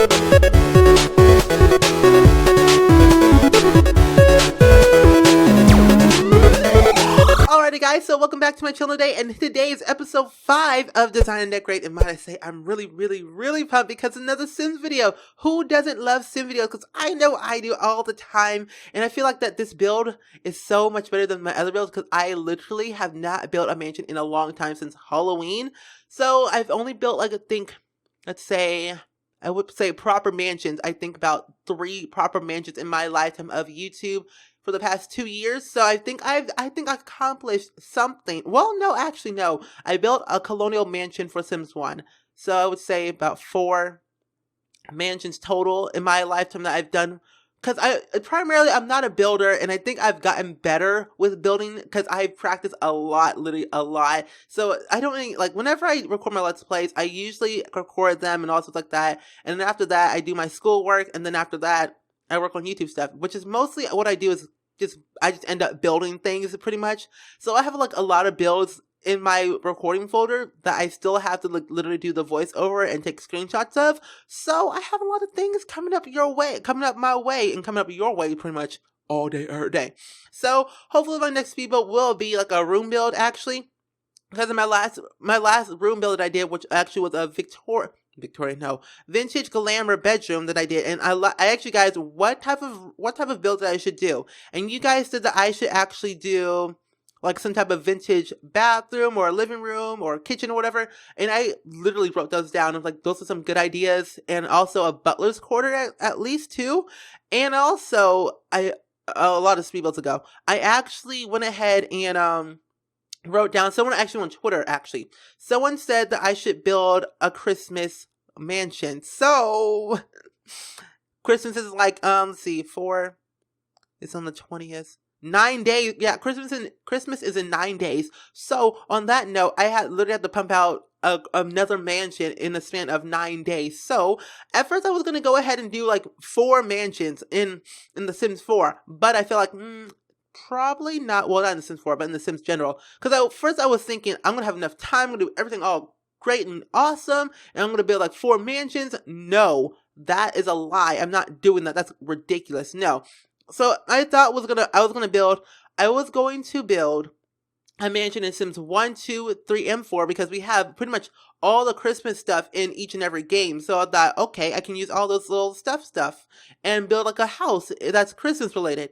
Alrighty guys, so welcome back to my channel today, and today is episode 5 of Design and Decorate, and might I say, I'm really pumped because another Sims video. Who doesn't love Sim videos? Because I know I do all the time, and I feel like that this build is so much better than my other builds because I literally have not built a mansion in a long time since Halloween. So I've only built like, I would say proper mansions. I think about 3 proper mansions in my lifetime of YouTube for the past 2 years. So I think I've accomplished something. Well, no, actually no. I built a colonial mansion for Sims 1. So I would say about 4 mansions total in my lifetime that I've done. Because I'm not a builder, and I think I've gotten better with building because I've practiced a lot, literally a lot. So I don't really, like, whenever I record my Let's Plays, I usually record them and all sorts like that. And then after that, I do my schoolwork, and then after that, I work on YouTube stuff, which is mostly what I do is I just end up building things pretty much. So I have like a lot of builds in my recording folder that I still have to like literally do the voiceover and take screenshots of. So I have a lot of things coming up my way, and coming up your way pretty much all day, every day. So hopefully my next video will be like a room build actually. Because of my last room build that I did, which actually was a vintage glamour bedroom that I did, and I asked you guys what type of build that I should do, and you guys said that I should actually do like some type of vintage bathroom or a living room or kitchen or whatever, and I literally wrote those down. I was like, those are some good ideas, and also a butler's quarter at least too, and also a lot of speed builds ago, I actually went ahead and wrote down, someone actually on Twitter someone said that I should build a Christmas mansion. So Christmas is like, let's see, it's on the 20th. 9 days. Yeah, Christmas is in 9 days. So on that note, I literally had to pump out another mansion in the span of 9 days. So at first I was going to go ahead and do like 4 mansions in The Sims 4, but I feel like, probably not. Well, not in The Sims 4, but in The Sims general. Because first I was thinking, I'm going to have enough time. I'm going to do everything all great and awesome. And I'm going to build like 4 mansions. No, that is a lie. I'm not doing that. That's ridiculous. No. So I thought I was going to build a mansion in Sims 1, 2, 3, and 4. Because we have pretty much all the Christmas stuff in each and every game. So I thought, okay, I can use all those little stuff. And build like a house that's Christmas related.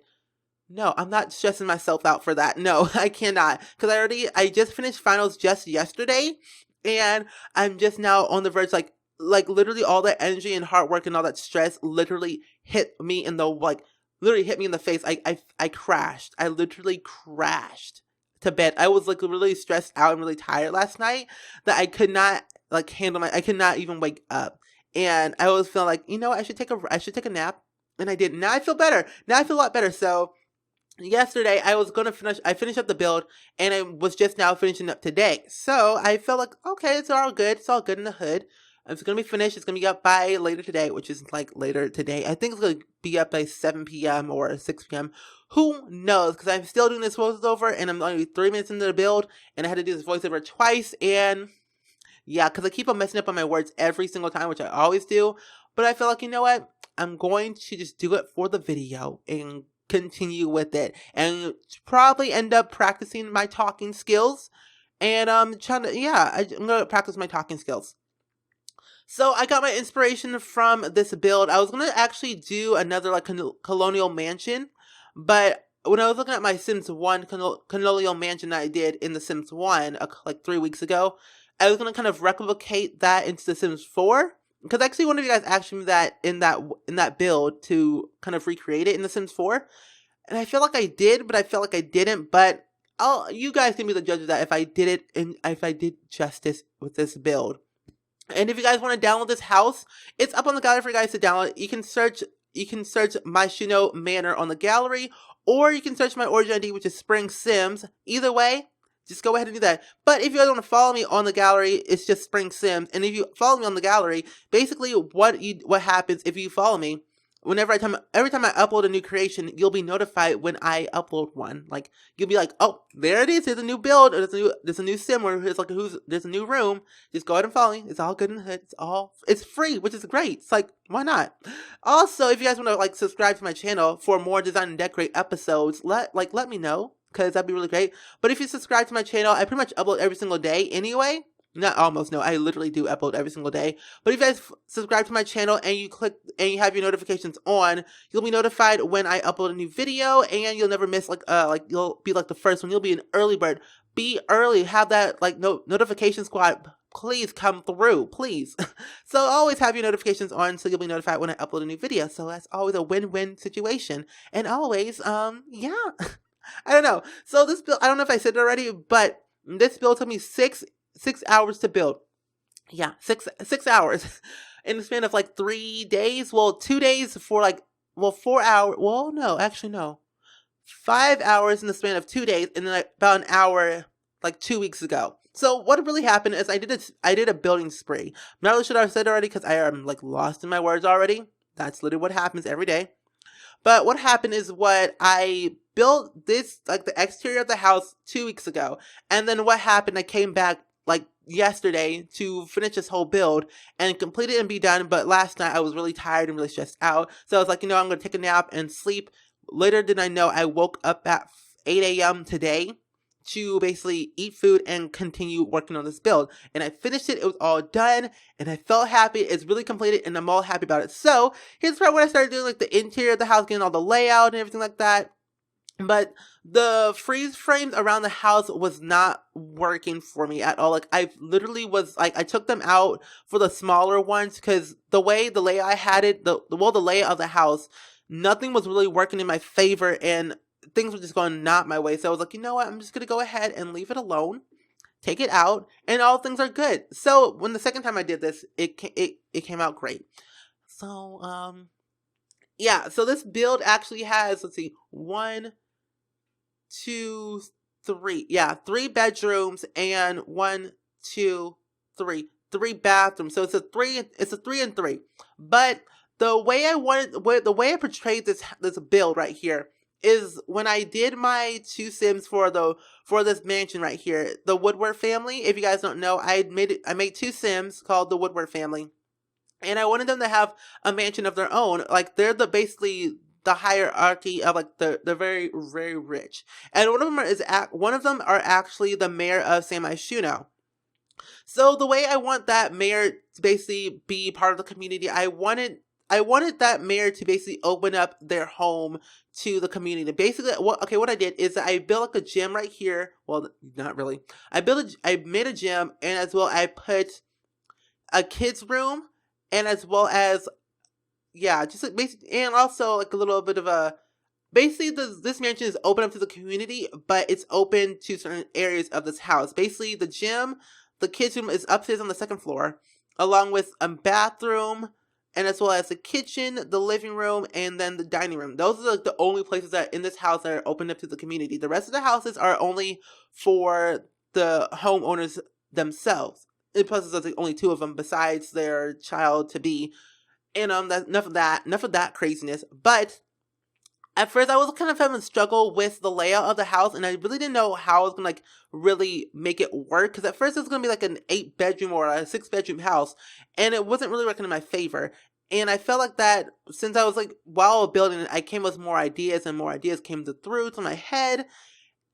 No, I'm not stressing myself out for that. No, I cannot. Because I just finished finals just yesterday. And I'm just now on the verge, like literally all that energy and hard work and all that stress literally hit me in the face. I crashed. I literally crashed to bed. I was like really stressed out and really tired last night that I could not like handle I could not even wake up. And I was feeling like, I should take a nap. And I did. Now I feel better. Now I feel a lot better. So yesterday, I finished up the build, and I was just now finishing up today. So I felt like, okay, it's all good. It's all good in the hood. It's going to be finished. It's going to be up by later today, which is like later today. I think it's going to be up by 7 p.m. or 6 p.m. Who knows? Because I'm still doing this voiceover, and I'm only 3 minutes into the build, and I had to do this voiceover twice, and yeah, because I keep on messing up on my words every single time, which I always do. But I feel like, you know what? I'm going to just do it for the video and continue with it, and probably end up practicing my talking skills, and I'm gonna practice my talking skills. So I got my inspiration from this build. I was gonna actually do another like colonial mansion, but when I was looking at my Sims 1 colonial mansion that I did in The Sims 1 like 3 weeks ago, I was gonna kind of replicate that into The Sims 4. Because actually one of you guys asked me that in that build to kind of recreate it in The Sims 4. And I feel like I did, but I feel like I didn't. But you guys can be the judge of that if I did it and if I did justice with this build. And if you guys want to download this house, it's up on the gallery for you guys to download. You can search Myshuno Manor on the gallery, or you can search my origin ID, which is SpringSims. Either way, just go ahead and do that. But if you guys want to follow me on the gallery, it's just SpringSims. And if you follow me on the gallery, basically what happens if you follow me every time I upload a new creation, you'll be notified when I upload one. Like, you'll be like, oh, there it is. There's a new build. Or there's a new sim, or there's a new room. Just go ahead and follow me. It's all good in the hood. It's free, which is great. It's like, why not? Also, if you guys want to like subscribe to my channel for more design and decorate episodes, let me know, because that'd be really great. But if you subscribe to my channel, I pretty much upload every single day anyway. Not almost, no, I literally do upload every single day. But if you guys subscribe to my channel and you have your notifications on, you'll be notified when I upload a new video, and you'll never miss you'll be like the first one. You'll be an early bird. Be early. Have that notification squad. Please come through, please. So always have your notifications on, so you'll be notified when I upload a new video. So that's always a win-win situation. And always, yeah. I don't know. So this build, I don't know if I said it already, but this build took me 6 hours to build. Yeah, 6 hours in the span of like 3 days. Well, 2 days for 4 hours. Well, no, actually no. 5 hours in the span of 2 days, and then about an hour like 2 weeks ago. So what really happened is I did a building spree. I'm not really sure if I said it already, because I am like lost in my words already. That's literally what happens every day. But what happened is I built this, like the exterior of the house 2 weeks ago. And then what happened, I came back like yesterday to finish this whole build and complete it and be done. But last night I was really tired and really stressed out. So I was like, I'm going to take a nap and sleep. Later than I know, I woke up at 8 a.m. today to basically eat food and continue working on this build. And I finished it. It was all done. And I felt happy. It's really completed and I'm all happy about it. So here's part where I started doing like the interior of the house, getting all the layout and everything like that. But the freeze frames around the house was not working for me at all. Like, I literally was like, I took them out for the smaller ones because the way the layout I had it, the layout of the house, nothing was really working in my favor and things were just going not my way. So I was like, you know what? I'm just going to go ahead and leave it alone, take it out, and all things are good. So when the second time I did this, it came out great. So, yeah. So this build actually has, let's see, 1, 2, 3. Yeah, 3 bedrooms and 1, 2, 3. 3 bathrooms. So it's a 3 and 3. But the way I portrayed this build right here is when I did my 2 Sims for this mansion right here, the Woodward family. If you guys don't know, I made 2 Sims called the Woodward family, and I wanted them to have a mansion of their own. Like, they're basically the hierarchy of like the very, very rich, and one of them are actually the mayor of San Myshuno. So the way I want that mayor to basically be part of the community, I wanted that mayor to basically open up their home to the community. Basically, what I did is I built like a gym right here. Well, not really. I made a gym, and as well I put a kids room, and as well as, yeah, just like basically, and also like a little bit of a, basically this mansion is open up to the community, but it's open to certain areas of this house. Basically, the gym, the kids room is upstairs on the 2nd floor, along with a bathroom, and as well as the kitchen, the living room, and then the dining room. Those are like the only places that in this house that are open up to the community. The rest of the houses are only for the homeowners themselves. And plus, there's like only 2 of them besides their child to be. And that's enough of that craziness. But at first, I was kind of having a struggle with the layout of the house, and I really didn't know how I was gonna like really make it work. Because at first, it was gonna be like an 8-bedroom or a 6-bedroom house, and it wasn't really working in my favor. And I felt like that since I was like, while building it, I came with more ideas, and more ideas came through to my head,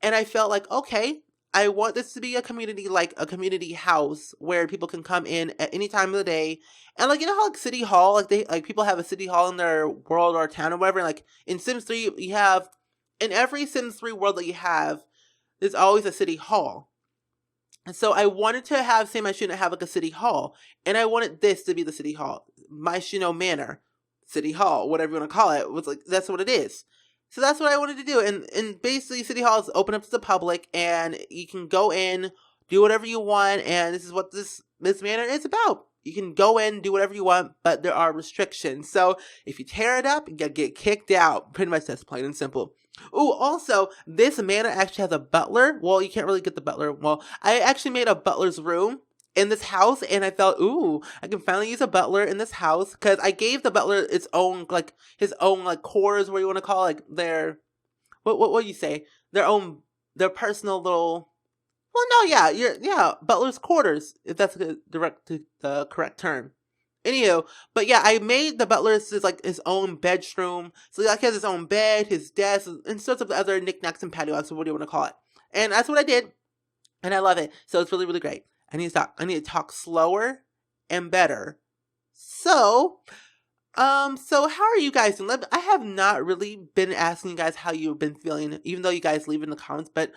and I felt like, okay, I want this to be a community house where people can come in at any time of the day. And like, you know how like City Hall, like people have a City Hall in their world or town or whatever. Like in Sims 3, you have, in every Sims 3 world that you have, there's always a City Hall. And so I wanted to have San Myshuno have like a City Hall. And I wanted this to be the City Hall. Myshuno Manor, City Hall, whatever you want to call it. Was like, that's what it is. So that's what I wanted to do. And basically, City Hall is open up to the public, and you can go in, do whatever you want, and this is what this manor is about. You can go in, do whatever you want, but there are restrictions. So if you tear it up, you get kicked out. Pretty much that's plain and simple. Ooh, also, this manor actually has a butler. Well, you can't really get the butler. Well, I actually made a butler's room, in this house, and I felt, ooh, I can finally use a butler in this house, because I gave the butler its own, like, his own, like, quarters, what you want to call it, like, their, what do you say, their personal little, well, no, yeah, butler's quarters, if that's the correct term. Anywho, but yeah, I made the butler's like his own bedroom. So like he has his own bed, his desk, and sorts of other knickknacks and paddywhacks, or what do you want to call it. And that's what I did. And I love it. So it's really, really great. I need to talk slower and better. So how are you guys doing? I have not really been asking you guys how you've been feeling, even though you guys leave in the comments, but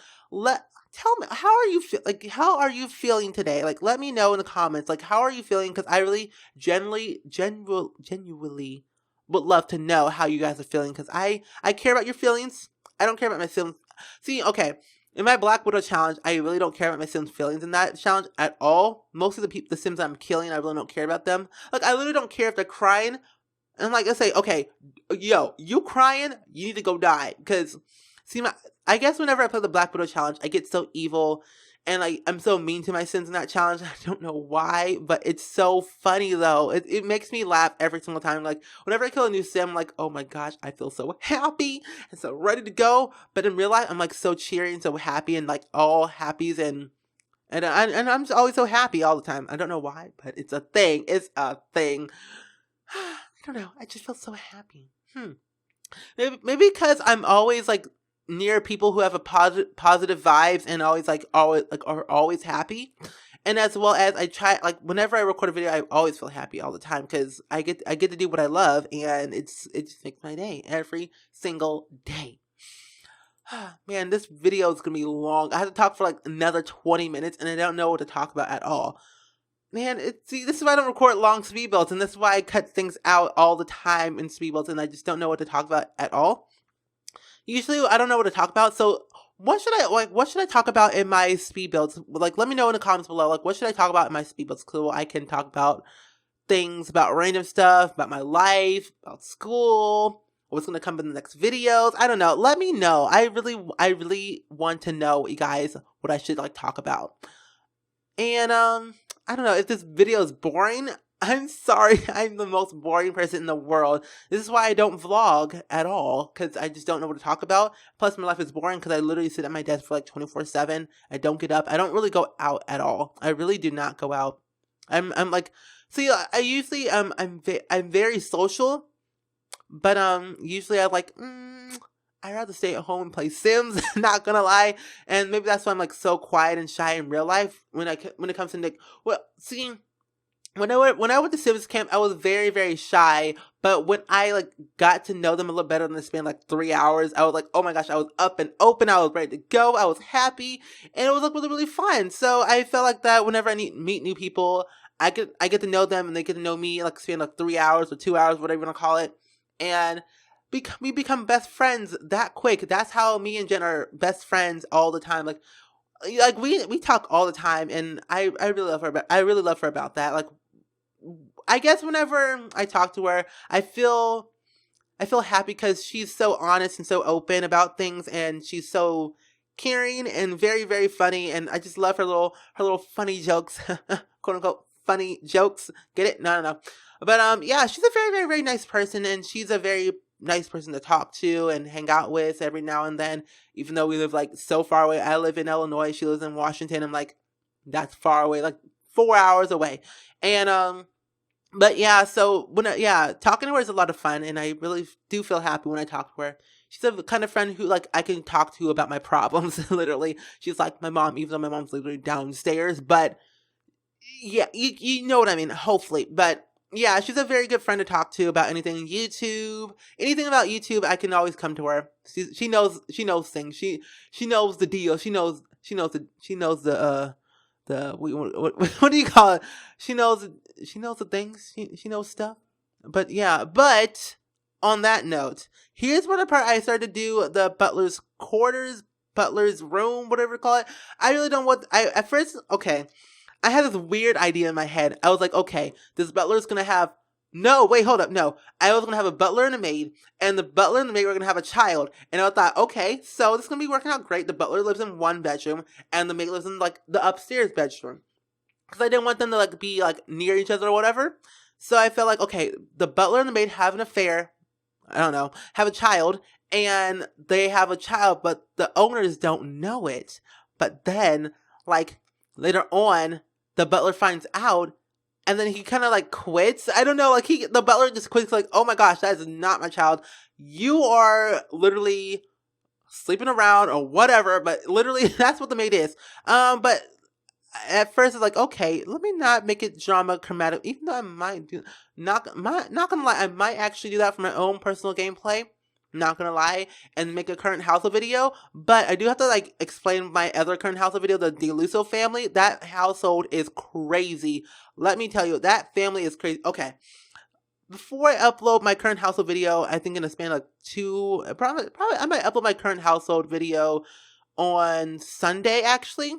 tell me, how are you feeling today? Like, let me know in the comments, like, how are you feeling? Because I really genuinely would love to know how you guys are feeling, because I care about your feelings. I don't care about my feelings. See, okay, in my Black Widow challenge, I really don't care about my Sims' feelings in that challenge at all. Most of the Sims I'm killing, I really don't care about them. Like, I literally don't care if they're crying. And like, I say, okay, yo, you crying, you need to go die. Because, see, I guess whenever I play the Black Widow challenge, I get so evil. And like, I'm so mean to my Sims in that challenge. I don't know why, but it's so funny though. It makes me laugh every single time. Like, whenever I kill a new Sim, I'm like, oh my gosh, I feel so happy and so ready to go. But in real life, I'm like so cheery and so happy and like all happies and I'm just always so happy all the time. I don't know why, but it's a thing. It's a thing. I don't know. I just feel so happy. Maybe because I'm always like near people who have a positive vibes and are always happy, and as well as I try, like, whenever I record a video, I always feel happy all the time because I get to do what I love, and it just makes my day every single day. Man, this video is gonna be long. I have to talk for like another 20 minutes, and I don't know what to talk about at all. Man, see, this is why I don't record long speed builds, and this is why I cut things out all the time in speed builds, and I just don't know what to talk about at all. Usually, I don't know what to talk about, so what should I talk about in my speed builds? Like, let me know in the comments below, like, what should I talk about in my speed builds, so I can talk about things, about random stuff, about my life, about school, what's going to come in the next videos. I don't know. Let me know. I really want to know, you guys, what I should, like, talk about. And, I don't know, if this video is boring, I'm sorry, I'm the most boring person in the world. This is why I don't vlog at all, because I just don't know what to talk about. Plus, my life is boring, because I literally sit at my desk for like 24/7. I don't get up. I don't really go out at all. I really do not go out. I'm like, see, I usually, I'm very social, but, usually I'm like, I'd rather stay at home and play Sims, not gonna lie. And maybe that's why I'm like so quiet and shy in real life when it comes to Nick. Well, see, when I went to Sims camp, I was very, very shy. But when I like got to know them a little better in the span like 3 hours, I was like, oh my gosh, I was up and open. I was ready to go. I was happy, and it was like really, really fun. So I felt like that whenever I meet new people, I get to know them and they get to know me, like span like 3 hours or 2 hours, whatever you want to call it, and we become best friends that quick. That's how me and Jen are best friends all the time. Like we talk all the time, and I really love her. I really love her about that. Like, I guess whenever I talk to her, I feel happy because she's so honest and so open about things, and she's so caring and very, very funny. And I just love her little funny jokes, quote unquote funny jokes. Get it? No. But yeah, she's a very, very, very nice person, and she's a very nice person to talk to and hang out with every now and then, even though we live like so far away. I live in Illinois, she lives in Washington. I'm like, that's far away, like 4 hours away. And but yeah, so talking to her is a lot of fun, and I really do feel happy when I talk to her. She's the kind of friend who like I can talk to about my problems. Literally, she's like my mom, even though my mom's literally downstairs. But yeah, you know what I mean, hopefully. But yeah, she's a very good friend to talk to about anything about YouTube. I can always come to her. She knows things. She knows the deal. She knows the what do you call it? She knows the things. She knows stuff. But yeah, but on that note, here's where the part I started to do the butler's quarters, butler's room, whatever you call it. I really don't want. At first, okay. I had this weird idea in my head. I was like, okay, this butler's gonna have... No, wait, hold up, no. I was gonna have a butler and a maid, and the butler and the maid were gonna have a child. And I thought, okay, so this is gonna be working out great. The butler lives in one bedroom, and the maid lives in, like, the upstairs bedroom. because I didn't want them to like be like near each other or whatever. So I felt like, okay, the butler and the maid have an affair. I don't know, have a child, and they have a child, but the owners don't know it. But then, like, later on, the butler finds out, and then he kind of like quits. I don't know, like the butler just quits, like, oh my gosh, that is not my child. You are literally sleeping around or whatever, but literally that's what the maid is. But at first it's like, okay, let me not make it drama chromatic, even though I might do, not gonna lie, I might actually do that for my own personal gameplay, not gonna lie, and make a current household video. But I do have to like explain my other current household video, the Deluso family. That household is crazy. Let me tell you, that family is crazy. Okay, before I upload my current household video, I think in a span of probably I might upload my current household video on Sunday actually.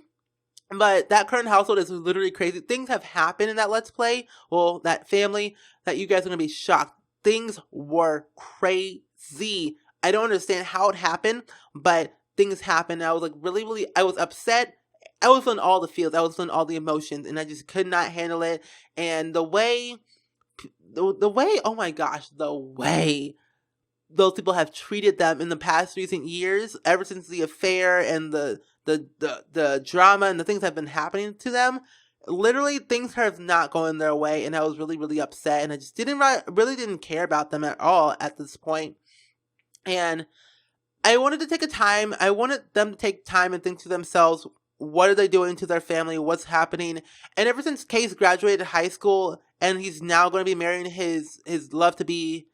But that current household is literally crazy. Things have happened in that Let's Play, well, that family, that you guys are going to be shocked. Things were crazy. I don't understand how it happened, but things happened. I was like really, I was upset. I was feeling all the feels. I was feeling all the emotions, and I just could not handle it. And the way, oh my gosh, the way those people have treated them in the past recent years, ever since the affair and the drama and the things that have been happening to them, literally things have not gone their way, and I was really upset, and I just really didn't care about them at all at this point. And I wanted them to take time and think to themselves, what are they doing to their family, what's happening. And ever since Case graduated high school and he's now going to be marrying his love to be,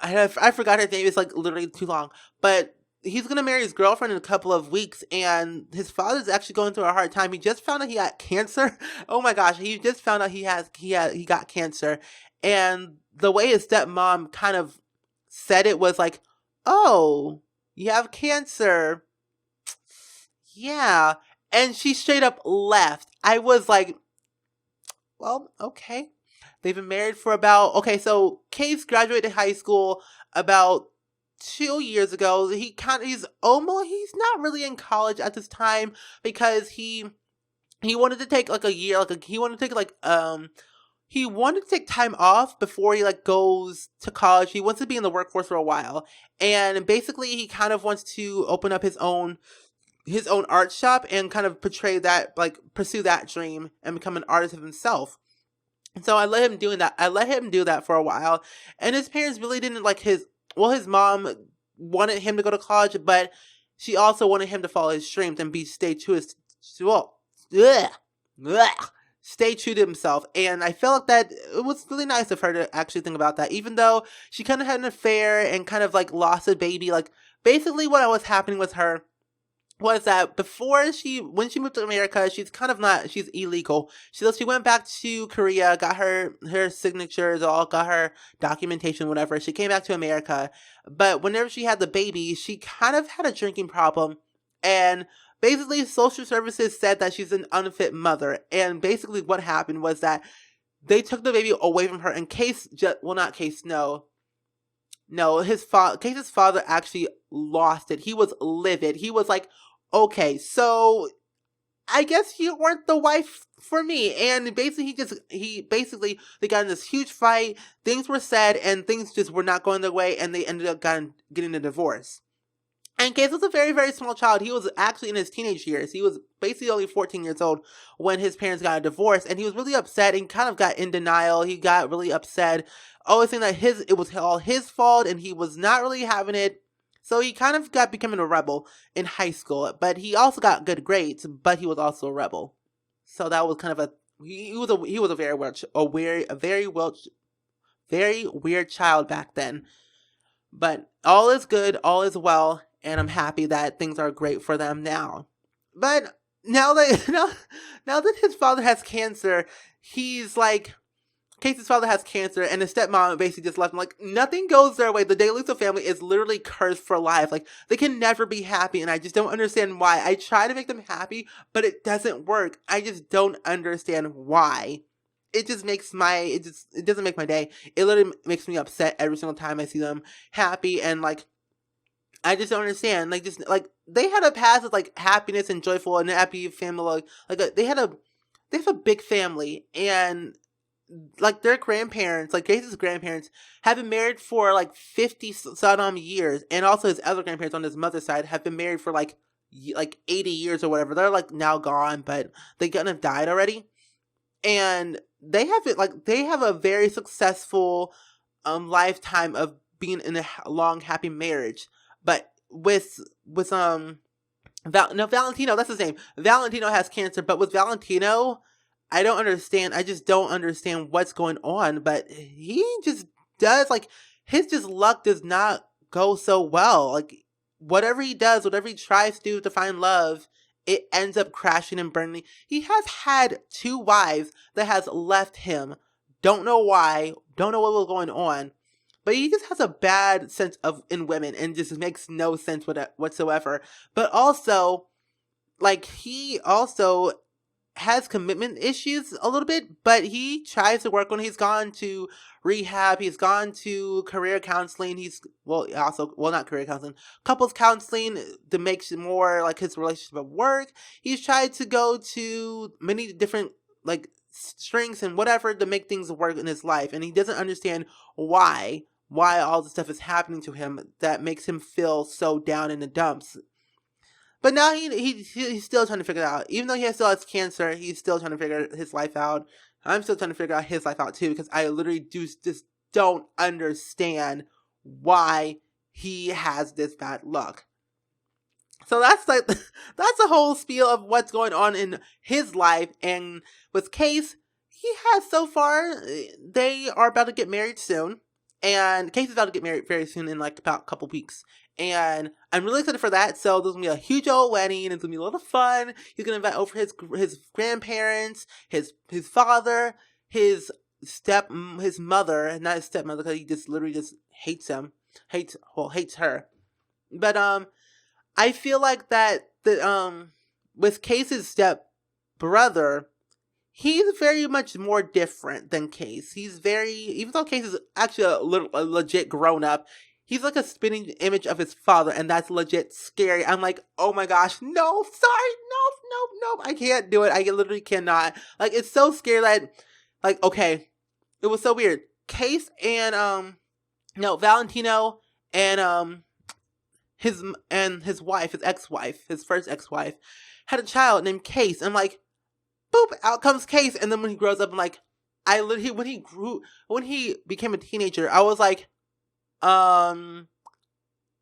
I forgot her name, it's like literally too long, but he's gonna marry his girlfriend in a couple of weeks, and his father's actually going through a hard time. He just found out he got cancer. Oh my gosh, he just found out he got cancer, and the way his stepmom kind of said it was like, "Oh, you have cancer, yeah," and she straight up left. I was like, well, okay. They've been married for so Case graduated high school about 2 years ago. He's not really in college at this time because he wanted to take like a year, he wanted to take time off before he like goes to college. He wants to be in the workforce for a while, and basically he kind of wants to open up his own art shop and kind of pursue that dream and become an artist of himself. So I let him do that for a while, and his parents really didn't like his mom wanted him to go to college, but she also wanted him to follow his dreams and stay true to himself. And I felt like that it was really nice of her to actually think about that, even though she kind of had an affair and kind of like lost a baby. Like basically what was happening with her was that when she moved to America, she's illegal. She went back to Korea, got her signatures, got her documentation, whatever. She came back to America, but whenever she had the baby, she kind of had a drinking problem, and basically social services said that she's an unfit mother. And basically what happened was that they took the baby away from her, and Case's father actually lost it. He was livid. He was like, okay, so I guess you weren't the wife for me. And basically they got in this huge fight. Things were said and things just were not going their way, and they ended up getting a divorce. And Case was a very, very small child. He was actually in his teenage years. He was basically only 14 years old when his parents got a divorce, and he was really upset and kind of got in denial. He got really upset, always saying that it was all his fault, and he was not really having it. So he kind of becoming a rebel in high school, but he also got good grades, but he was also a rebel. So that was kind of he was a very weird child back then. But all is good, all is well, and I'm happy that things are great for them now. But now that his father has cancer, he's like, Casey's father has cancer, and his stepmom basically just left him. Like, nothing goes their way. The DeLuso family is literally cursed for life. Like, they can never be happy, and I just don't understand why. I try to make them happy, but it doesn't work. I just don't understand why. It doesn't make my day. It literally makes me upset every single time I see them happy, and like, I just don't understand. Like, they had a past with like happiness and joyful and happy family. They had they have a big family, and like their grandparents, like Casey's grandparents, have been married for like 50 some years, and also his other grandparents on his mother's side have been married for like 80 years or whatever. They're like now gone, but they couldn't have died already, and they have a very successful lifetime of being in a long happy marriage. But with no, Valentino, that's his name. Valentino has cancer, but with Valentino, I don't understand. I just don't understand what's going on. But he just does, like, his just luck does not go so well. Like, whatever he does, whatever he tries to do to find love, it ends up crashing and burning. He has had 2 wives that has left him. Don't know why. Don't know what was going on. But he just has a bad sense in women, and just makes no sense whatsoever. But also, like, he also has commitment issues a little bit, but he tries to work on. He's gone to rehab. He's gone to career counseling. Not career counseling, couples counseling to make more like his relationship at work. He's tried to go to many different like strengths and whatever to make things work in his life, and he doesn't understand why all this stuff is happening to him that makes him feel so down in the dumps. But now he's still trying to figure it out. Even though he still has cancer, he's still trying to figure his life out. I'm still trying to figure out his life out too, because I literally just don't understand why he has this bad luck. So that's like that's a whole spiel of what's going on in his life. And with Case, he has so far, they are about to get married soon. And Case is about to get married very soon in like about a couple weeks. And I'm really excited for that. So there's gonna be a huge old wedding, and it's gonna be a lot of fun. He's gonna invite over his grandparents, his father, his mother, not his stepmother, because he just literally just hates her. But I feel like that with Case's step brother, he's very much more different than Case. Even though Case is actually a legit grown up, he's like a spinning image of his father, and that's legit scary. I'm like, oh my gosh, no, sorry, no, I can't do it. I literally cannot. Like, it's so scary that, like, okay, it was so weird. Case and, Valentino and, his wife, his first ex-wife, had a child named Case. And I'm like, boop, out comes Case. And then when he grows up, I'm like, when he became a teenager, I was like,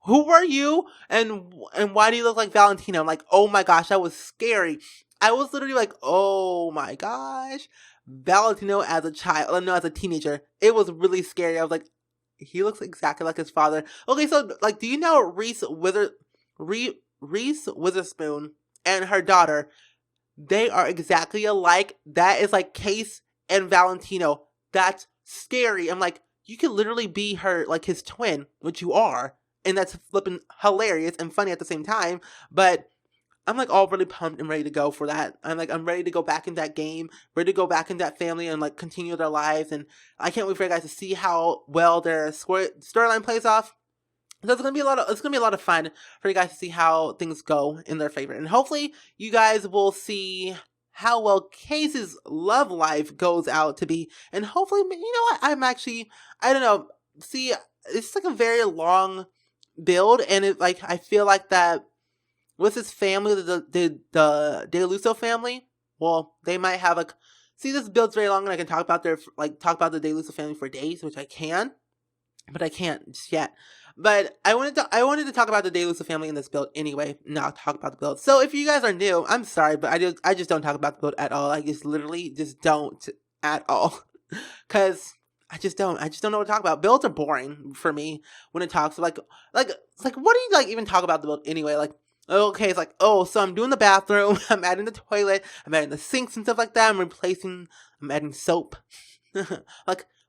who are you? And why do you look like Valentino? I'm like, oh my gosh, that was scary. I was literally like, oh my gosh, Valentino as a teenager. It was really scary. I was like, he looks exactly like his father. Okay, so like, do you know Reese Witherspoon and her daughter? They are exactly alike. That is like Case and Valentino. That's scary. I'm like, you could literally be his twin, which you are, and that's flipping hilarious and funny at the same time. But I'm like all really pumped and ready to go for that. I'm ready to go back in that game, ready to go back in that family and like continue their lives. And I can't wait for you guys to see how well their storyline plays off. So it's gonna be a lot of fun for you guys to see how things go in their favor, and hopefully you guys will see how well Case's love life goes out to be, and hopefully, you know what, I don't know. See, it's like a very long build, and I feel like that with his family, the DeLusso family, well, they might have this build's very long, and I can talk about the DeLusso family for days, which I can, but I can't just yet. But I wanted to talk about the DeLusso family in this build anyway, not talk about the build. So if you guys are new, I'm sorry, but I just don't talk about the build at all. I just literally just don't at all. Cause I just don't know what to talk about. Builds are boring for me when it talks like what do you even talk about the build anyway? Like, okay, it's like, oh, so I'm doing the bathroom, I'm adding the toilet, I'm adding the sinks and stuff like that, I'm adding soap.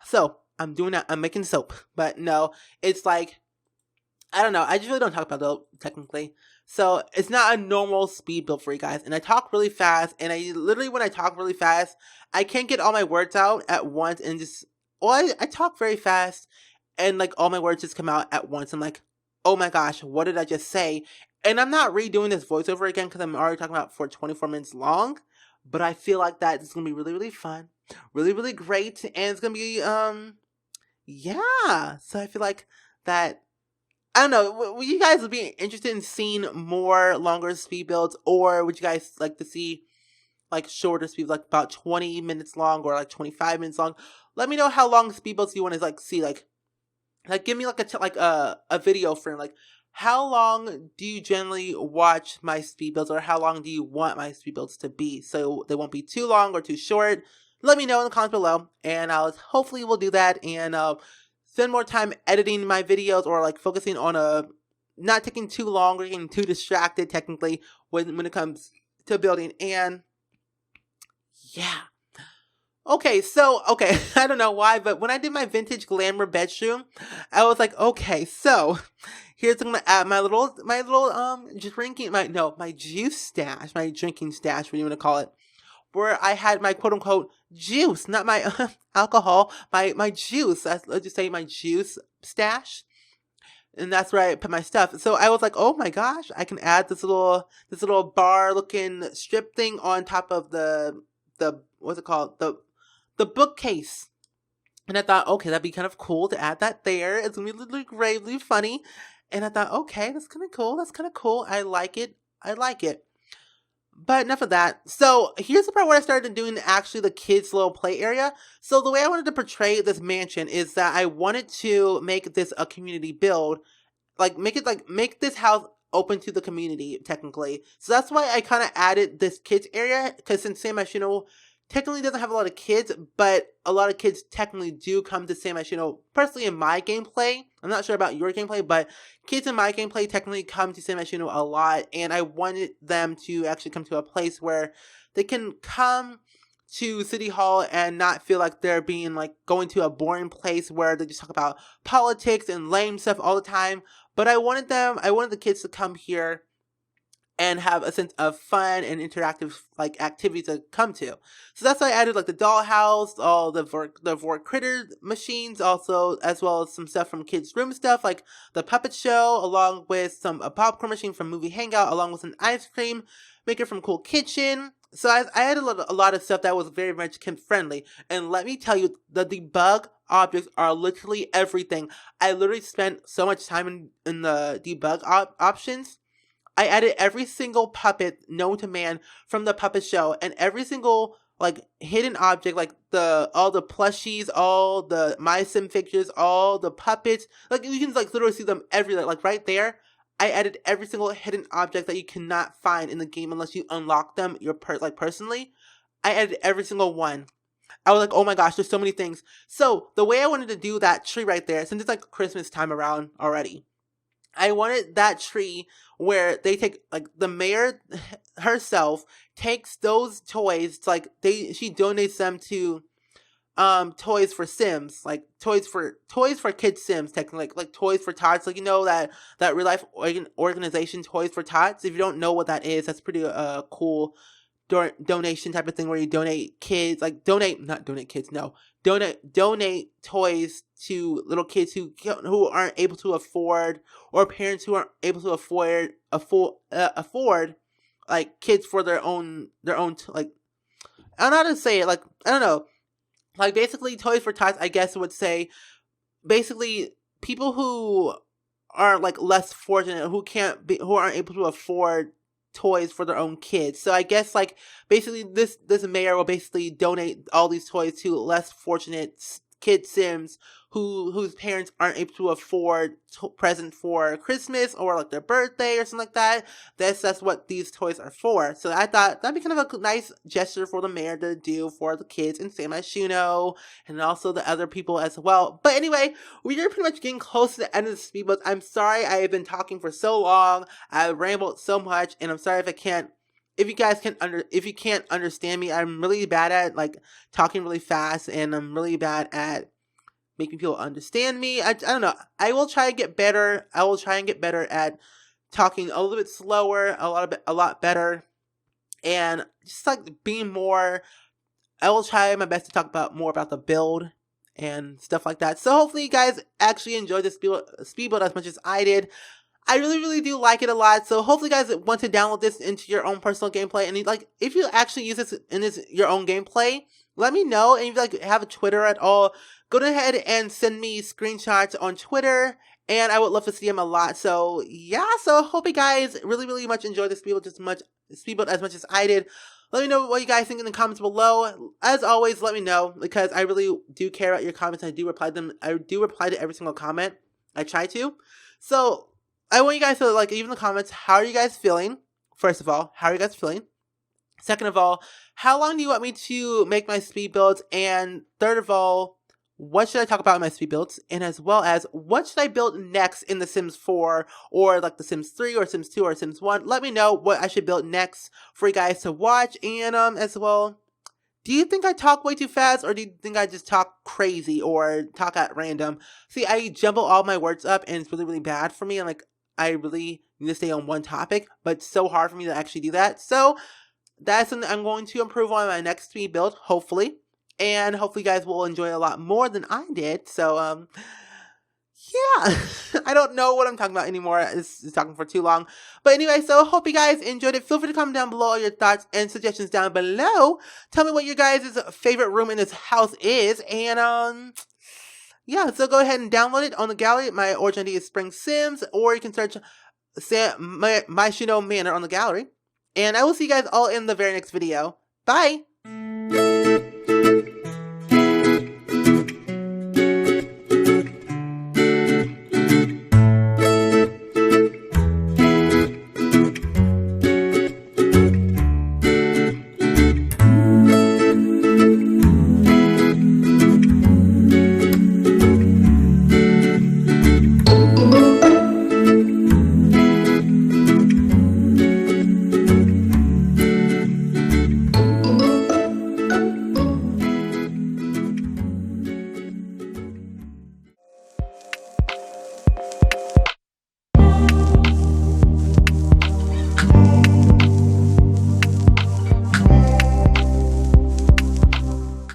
So I'm doing that, I'm making soap. But no, it's like, I don't know. I just really don't talk about build technically. So it's not a normal speed build for you guys. And I talk really fast. And when I talk really fast, I can't get all my words out at once. And I talk very fast. And like all my words just come out at once. I'm like, oh my gosh, what did I just say? And I'm not redoing this voiceover again because I'm already talking about for 24 minutes long. but I feel like that is going to be really, really fun, really, really great, and it's going to be, yeah, so I feel like that, I don't know, would you guys be interested in seeing more longer speed builds, or would you guys like to see like shorter speed, like about 20 minutes long or like 25 minutes long? Let me know how long speed builds you want to like see, like give me like a video frame, like how long do you generally watch my speed builds, or how long do you want my speed builds to be, so they won't be too long or too short? Let me know in the comments below, and I'll hopefully will do that, and spend more time editing my videos, or like focusing on not taking too long or getting too distracted technically when it comes to building. And yeah. Okay, so, okay, I don't know why, but when I did my vintage glamour bedroom, I was like, okay, so, here's I'm gonna add my little, drinking, my juice stash, my drinking stash, what do you want to call it, where I had my quote-unquote juice, not my alcohol, my juice, let's just say my juice stash, and that's where I put my stuff. So I was like, oh my gosh, I can add this little bar-looking strip thing on top of the what's it called, the bookcase. And I thought, okay, that'd be kind of cool to add that there. It's gonna be really great, really funny. And I thought, okay, that's kind of cool. I like it. But enough of that. So here's the part where I started doing actually the kids' little play area. So the way I wanted to portray this mansion is that I wanted to make this a community build. Like make this house open to the community technically. So that's why I kind of added this kids area, because since San Myshuno technically doesn't have a lot of kids, but a lot of kids technically do come to San Myshuno. Personally, in my gameplay, I'm not sure about your gameplay, but kids in my gameplay technically come to San Myshuno a lot, and I wanted them to actually come to a place where they can come to City Hall and not feel like they're being like going to a boring place where they just talk about politics and lame stuff all the time. But I wanted the kids to come here and have a sense of fun and interactive like activities to come to. So that's why I added like the dollhouse, all the Vor critter machines, also as well as some stuff from kids' room stuff like the puppet show, along with a popcorn machine from Movie Hangout, along with an ice cream maker from Cool Kitchen. So I added a lot of stuff that was very much kid friendly. And let me tell you, the debug objects are literally everything. I literally spent so much time in the debug options. I added every single puppet known to man from the puppet show, and every single like hidden object, like all the plushies, all the MySim figures, all the puppets. Like you can like literally see them everywhere. Like right there, I added every single hidden object that you cannot find in the game unless you unlock them personally. I added every single one. I was like, oh my gosh, there's so many things. So the way I wanted to do that tree right there, since it's like Christmas time around already, I wanted that tree where they take, like, the mayor herself takes those toys, like, she donates them to, Toys for Sims, like, toys for Kids Sims, technically, like Toys for Tots, like, you know, that real life organization, Toys for Tots. If you don't know what that is, that's pretty, cool donation type of thing where you donate kids, like not donate kids, no, donate toys to little kids who aren't able to afford, or parents who aren't able to afford like kids for their own like, I don't know how to say it, like, I don't know, like basically Toys for Tots, I guess would say basically people who are like less fortunate, who aren't able to afford toys for their own kids. So I guess like basically this mayor will basically donate all these toys to less fortunate kid Sims whose parents aren't able to afford presents for Christmas or like their birthday or something like that. That's what these toys are for. So I thought that'd be kind of a nice gesture for the mayor to do for the kids in San Myshuno and also the other people as well. But anyway, we are pretty much getting close to the end of the speed build. I'm sorry I have been talking for so long. I rambled so much, and I'm sorry if you guys can't understand me. I'm really bad at like talking really fast, and I'm really bad at making people understand me. I don't know. I will try and get better. At talking a little bit slower, a lot better, and just like being more. I will try my best to talk more about the build and stuff like that. So hopefully you guys actually enjoyed this speed build as much as I did. I really do like it a lot. So hopefully you guys want to download this into your own personal gameplay. And like, if you actually use this in your own gameplay, let me know. And if you like have a Twitter at all, go ahead and send me screenshots on Twitter. And I would love to see them a lot. So yeah, so hope you guys really much enjoyed this speedbuild as much as I did. Let me know what you guys think in the comments below. As always, let me know, because I really do care about your comments. I do reply to them. I do reply to every single comment. I try to. So I want you guys to like leave in the comments, how are you guys feeling? First of all, how are you guys feeling? Second of all, how long do you want me to make my speed builds? And third of all, what should I talk about in my speed builds? And as well as, what should I build next in The Sims 4 or like The Sims 3 or Sims 2 or Sims 1? Let me know what I should build next for you guys to watch. And as well, do you think I talk way too fast, or do you think I just talk crazy or talk at random? See, I jumble all my words up and it's really bad for me. And like, I really need to stay on one topic, but it's so hard for me to actually do that. So that's something I'm going to improve on my next speed build, hopefully. And hopefully you guys will enjoy it a lot more than I did. So, yeah. I don't know what I'm talking about anymore. It's talking for too long. But anyway, so hope you guys enjoyed it. Feel free to comment down below all your thoughts and suggestions down below. Tell me what your guys' favorite room in this house is. And, yeah, so go ahead and download it on the gallery. My origin ID is SpringSims, or you can search Myshuno Manor on the gallery. And I will see you guys all in the very next video. Bye!